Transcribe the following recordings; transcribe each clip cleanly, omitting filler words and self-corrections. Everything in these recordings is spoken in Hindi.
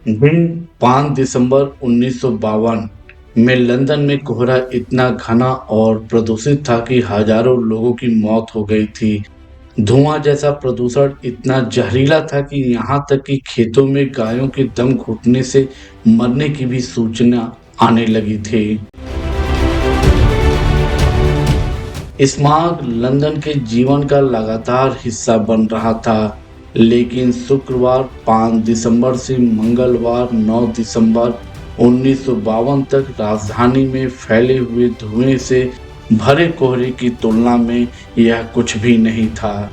दिन 5 दिसंबर 1952 में लंदन में कोहरा इतना घना और प्रदूषित था कि हजारों लोगों की मौत हो गई थी। धुआं जैसा प्रदूषण इतना जहरीला था कि यहाँ तक कि खेतों में गायों के दम घुटने से मरने की भी सूचना आने लगी थी। स्माग लंदन के जीवन का लगातार हिस्सा बन रहा था, लेकिन शुक्रवार 5 दिसंबर से मंगलवार 9 दिसंबर 1952 तक राजधानी में फैले हुए धुएं से भरे कोहरे की तुलना में यह कुछ भी नहीं था,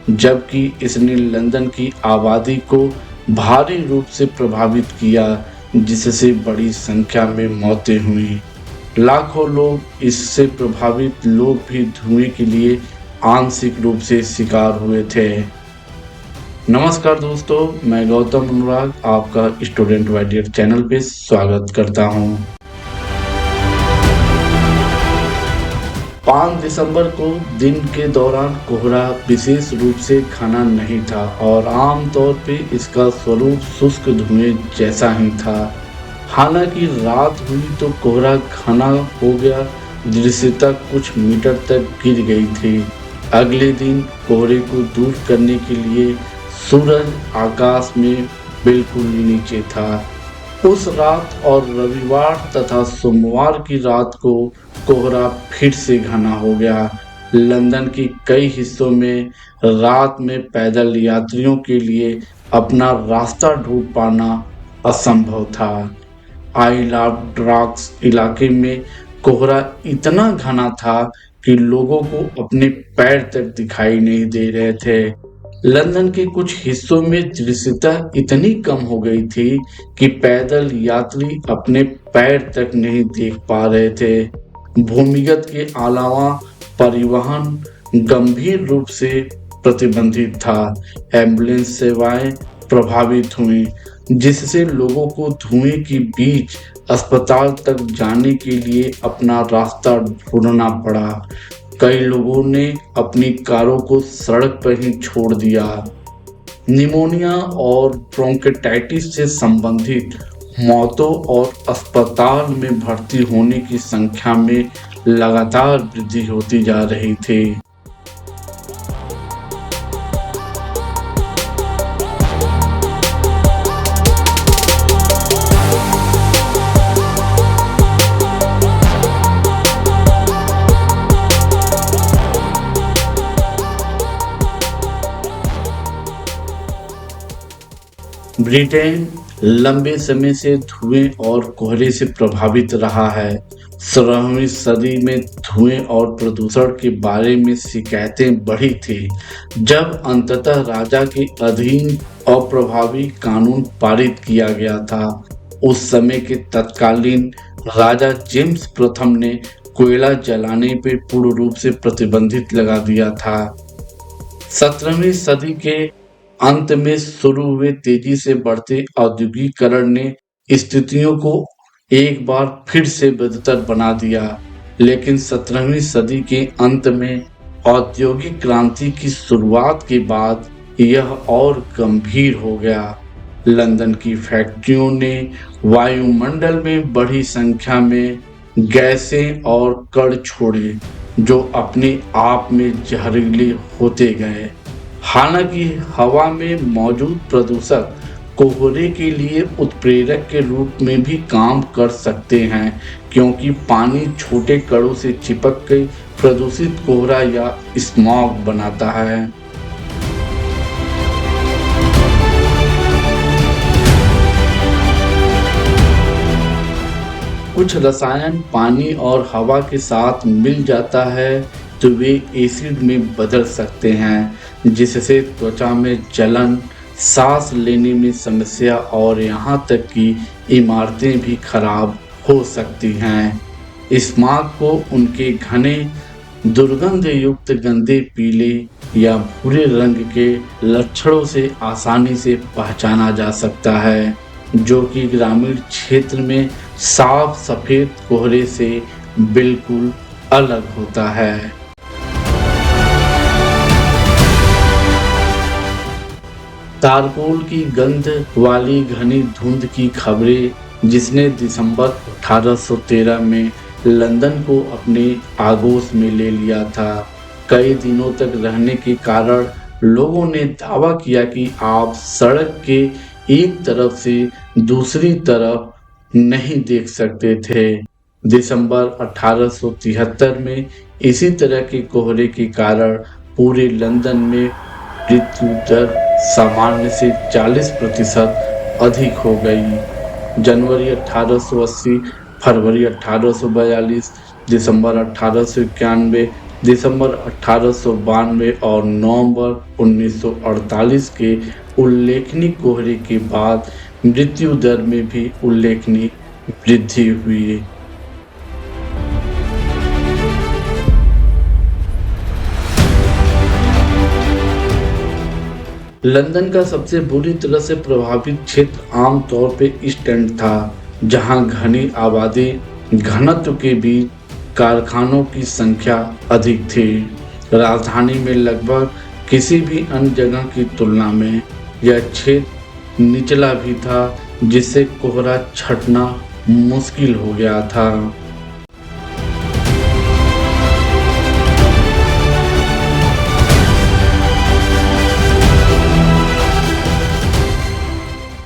जबकि इसने लंदन की आबादी को भारी रूप से प्रभावित किया, जिससे बड़ी संख्या में मौतें हुई। लाखों लोग इससे प्रभावित लोग भी धुएं के लिए आंशिक रूप से शिकार हुए थे। नमस्कार दोस्तों, मैं गौतम अनुराग आपका स्टूडेंट वाइडियर चैनल पे स्वागत करता हूं। 5 दिसंबर को दिन के दौरान कोहरा विशेष रूप से घना नहीं था और आमतौर पे इसका स्वरूप शुष्क धुएं जैसा ही था। हालांकि रात हुई तो कोहरा घना हो गया, दृश्यता कुछ मीटर तक गिर गई थी। अगले दिन कोहरे को दूर करने के लिए सूरज आकाश में बिल्कुल नीचे था। उस रात और रविवार तथा सोमवार की रात को कोहरा फिर से घना हो गया। लंदन के कई हिस्सों में रात में पैदल यात्रियों के लिए अपना रास्ता ढूंढ पाना असंभव था। आइल ऑफ डॉग्स इलाके में कोहरा इतना घना था कि लोगों को अपने पैर तक दिखाई नहीं दे रहे थे। लंदन के कुछ हिस्सों में दृश्यता इतनी कम हो गई थी कि पैदल यात्री अपने पैर तक नहीं देख पा रहे थे। भूमिगत के अलावा परिवहन गंभीर रूप से प्रतिबंधित था। एम्बुलेंस सेवाएं प्रभावित हुई, जिससे लोगों को धुएं के बीच अस्पताल तक जाने के लिए अपना रास्ता ढूंढना पड़ा। कई लोगों ने अपनी कारों को सड़क पर ही छोड़ दिया। निमोनिया और ब्रोंकाइटिस से संबंधित मौतों और अस्पताल में भर्ती होने की संख्या में लगातार वृद्धि होती जा रही थी। ब्रिटेन लंबे समय से धुएं और कोहरे से प्रभावित रहा है। 16वीं सदी में धुएं और प्रदूषण के बारे में शिकायतें बढ़ी थी, जब अंततः राजा के अधीन अप्रभावी कानून पारित किया गया था। उस समय के तत्कालीन राजा जेम्स प्रथम ने कोयला जलाने पर पूर्ण रूप से प्रतिबंधित लगा दिया था। 17वीं सदी के अंत में शुरू हुए तेजी से बढ़ते औद्योगिकरण ने स्थितियों को एक बार फिर से बदतर बना दिया, लेकिन 17वीं सदी के अंत में औद्योगिक क्रांति की शुरुआत के बाद यह और गंभीर हो गया। लंदन की फैक्ट्रियों ने वायुमंडल में बड़ी संख्या में गैसें और कण छोड़े, जो अपने आप में जहरीले होते गए। हालांकि हवा में मौजूद प्रदूषक कोहरे के लिए उत्प्रेरक के रूप में भी काम कर सकते हैं, क्योंकि पानी छोटे कणों से चिपक कर प्रदूषित कोहरा या स्मॉग बनाता है। कुछ रसायन पानी और हवा के साथ मिल जाता है तो वे एसिड में बदल सकते हैं, जिससे त्वचा में जलन, सांस लेने में समस्या और यहाँ तक कि इमारतें भी खराब हो सकती हैं। स्मॉग को उनके घने, दुर्गंध युक्त गंदे पीले या भूरे रंग के लक्षणों से आसानी से पहचाना जा सकता है, जो कि ग्रामीण क्षेत्र में साफ सफेद कोहरे से बिल्कुल अलग होता है। तारकोल की गंध वाली घनी धुंध की खबरें जिसने दिसंबर 1813 में लंदन को अपने आगोश में ले लिया था। कई दिनों तक रहने के कारण लोगों ने दावा किया कि आप सड़क के एक तरफ से दूसरी तरफ नहीं देख सकते थे। दिसंबर 1873 में इसी तरह के कोहरे के कारण पूरे लंदन में मृत्यु दर सामान्य से 40% अधिक हो गई। जनवरी 1880, फरवरी 1842, दिसंबर 1891, दिसंबर 1892 और नवंबर 1948 के उल्लेखनीय कोहरे के बाद मृत्यु दर में भी उल्लेखनीय वृद्धि हुई। लंदन का सबसे बुरी तरह से प्रभावित क्षेत्र आमतौर पे ईस्ट एंड था, जहां घनी आबादी घनत्व के बीच कारखानों की संख्या अधिक थी। राजधानी में लगभग किसी भी अन्य जगह की तुलना में यह क्षेत्र निचला भी था, जिससे कोहरा छंटना मुश्किल हो गया था।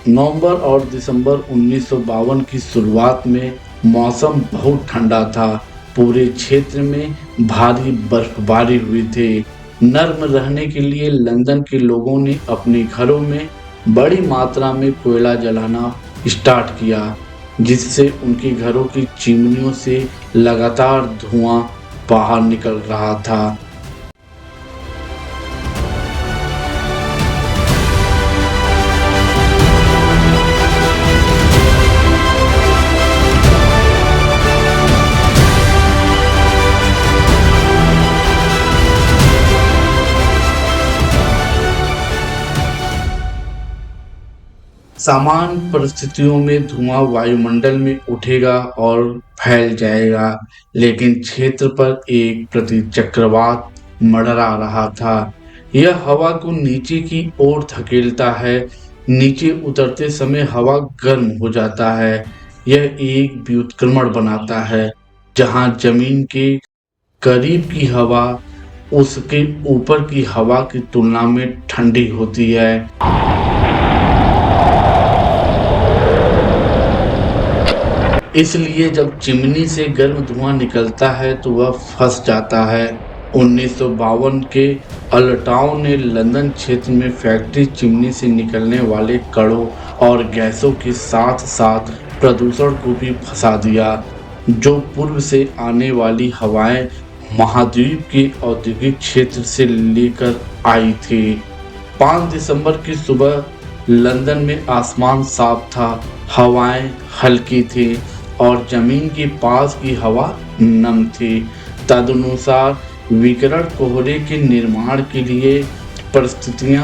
नवंबर और दिसंबर 1952 की शुरुआत में मौसम बहुत ठंडा था। पूरे क्षेत्र में भारी बर्फबारी हुई थी। नर्म रहने के लिए लंदन के लोगों ने अपने घरों में बड़ी मात्रा में कोयला जलाना स्टार्ट किया, जिससे उनके घरों की चिमनियों से लगातार धुआं बाहर निकल रहा था। सामान्य परिस्थितियों में धुआं वायुमंडल में उठेगा और फैल जाएगा, लेकिन क्षेत्र पर एक प्रतिचक्रवात मंडरा रहा था। यह हवा को नीचे की ओर धकेलता है। नीचे उतरते समय हवा गर्म हो जाता है। यह एक व्युत्क्रमण बनाता है, जहां जमीन के करीब की हवा उसके ऊपर की हवा की तुलना में ठंडी होती है। इसलिए जब चिमनी से गर्म धुआं निकलता है तो वह फंस जाता है। 1952 के अलटाव ने लंदन क्षेत्र में फैक्ट्री चिमनी से निकलने वाले कणों और गैसों के साथ साथ प्रदूषण को भी फंसा दिया, जो पूर्व से आने वाली हवाएं महाद्वीप के औद्योगिक क्षेत्र से लेकर आई थी। 5 दिसंबर की सुबह लंदन में आसमान साफ था, हवाएं हल्की थी और जमीन के पास की हवा नम थी। तदनुसार विकिरण कोहरे के निर्माण के लिए परिस्थितियां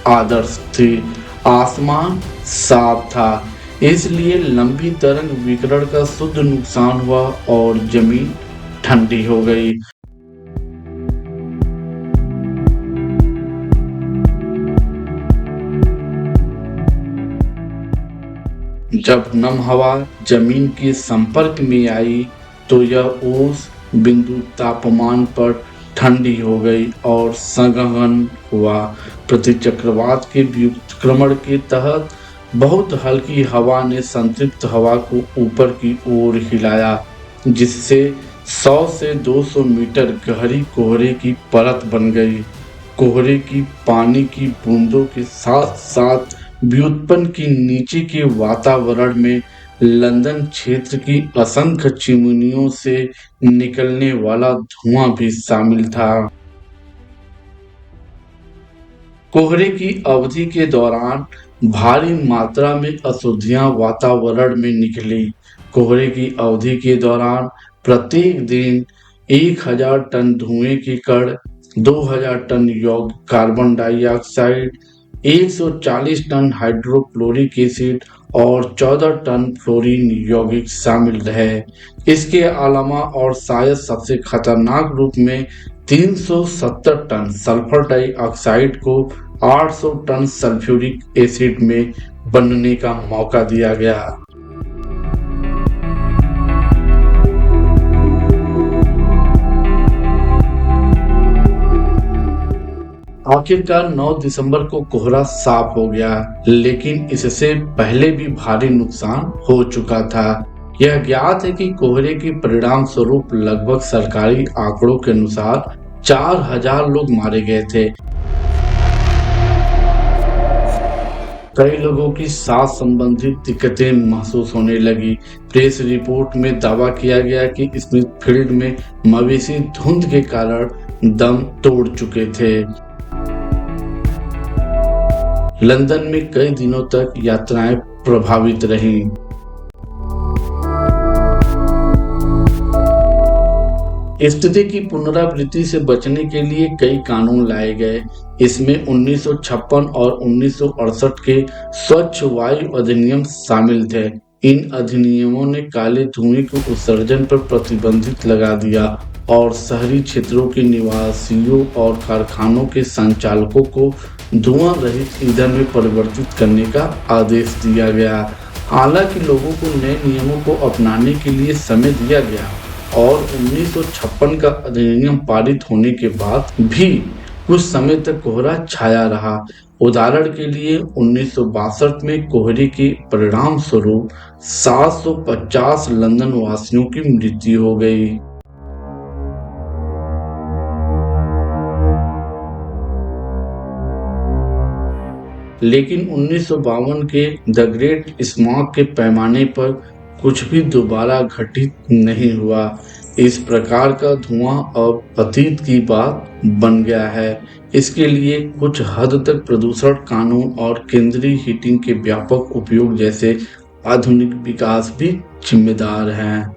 आदर्श थी। आसमान साफ था, इसलिए लंबी तरंग विकिरण का शुद्ध नुकसान हुआ और जमीन ठंडी हो गई। जब नम हवा जमीन के संपर्क में आई तो यह उस बिंदु तापमान पर ठंडी हो गई और संघनन हुआ। प्रतिचक्रवात के व्युत्क्रमण के तहत बहुत हल्की हवा ने संतृप्त हवा को ऊपर की ओर हिलाया, जिससे 100 से 200 मीटर गहरी कोहरे की परत बन गई। कोहरे की पानी की बूंदों के साथ साथ व्युत्पन्न की नीचे के वातावरण में लंदन क्षेत्र की असंख्य चिमनियों से निकलने वाला धुआं भी शामिल था। कोहरे की अवधि के दौरान भारी मात्रा में अशुद्धियां वातावरण में निकली। कोहरे की अवधि के दौरान प्रत्येक दिन 1000 टन धुएं के कण, 2000 टन यौगिक carbon dioxide, 140 ton hydrochloric acid और 14 टन फ्लोरीन यौगिक शामिल रहे। इसके अलावा और शायद सबसे खतरनाक रूप में 370 टन सल्फर डाइऑक्साइड को 800 टन सल्फ्यूरिक एसिड में बनने का मौका दिया गया। आखिरकार 9 दिसंबर को कोहरा साफ हो गया, लेकिन इससे पहले भी भारी नुकसान हो चुका था। यह ज्ञात है कि कोहरे के परिणाम स्वरूप लगभग सरकारी आंकड़ों के अनुसार 4000 लोग मारे गए थे। कई लोगों की सांस संबंधित दिक्कतें महसूस होने लगी। प्रेस रिपोर्ट में दावा किया गया कि स्मिथ फील्ड में मवेशी धुंध के कारण दम तोड़ चुके थे। लंदन में कई दिनों तक यात्राएं प्रभावित रहीं। स्थिति की पुनरावृत्ति से बचने के लिए कई कानून लाए गए। इसमें 1956 और 1968 के स्वच्छ वायु अधिनियम शामिल थे। इन अधिनियमों ने काले धुएं के उत्सर्जन पर प्रतिबंधित लगा दिया और शहरी क्षेत्रों के निवासियों और कारखानों के संचालकों को धुआं रहित ईंधन में परिवर्तित करने का आदेश दिया गया। हालांकि लोगों को नए नियमों को अपनाने के लिए समय दिया गया और 1956 का अधिनियम पारित होने के बाद भी कुछ समय तक कोहरा छाया रहा। उदाहरण के लिए 1962 में कोहरे के परिणाम स्वरूप 750 लंदन वासियों की मृत्यु हो गई। लेकिन 1952 के द ग्रेट स्मॉग के पैमाने पर कुछ भी दोबारा घटित नहीं हुआ। इस प्रकार का धुआं अब अतीत की बात बन गया है। इसके लिए कुछ हद तक प्रदूषण कानून और केंद्रीय हीटिंग के व्यापक उपयोग जैसे आधुनिक विकास भी जिम्मेदार हैं।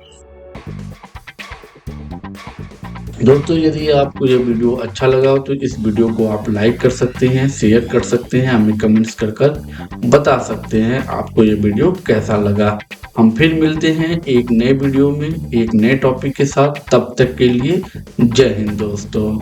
दोस्तों, यदि आपको यह वीडियो अच्छा लगा हो तो इस वीडियो को आप लाइक कर सकते हैं, शेयर कर सकते हैं, हमें कमेंट्स कर बता सकते हैं आपको यह वीडियो कैसा लगा। हम फिर मिलते हैं एक नए वीडियो में एक नए टॉपिक के साथ। तब तक के लिए जय हिंद दोस्तों।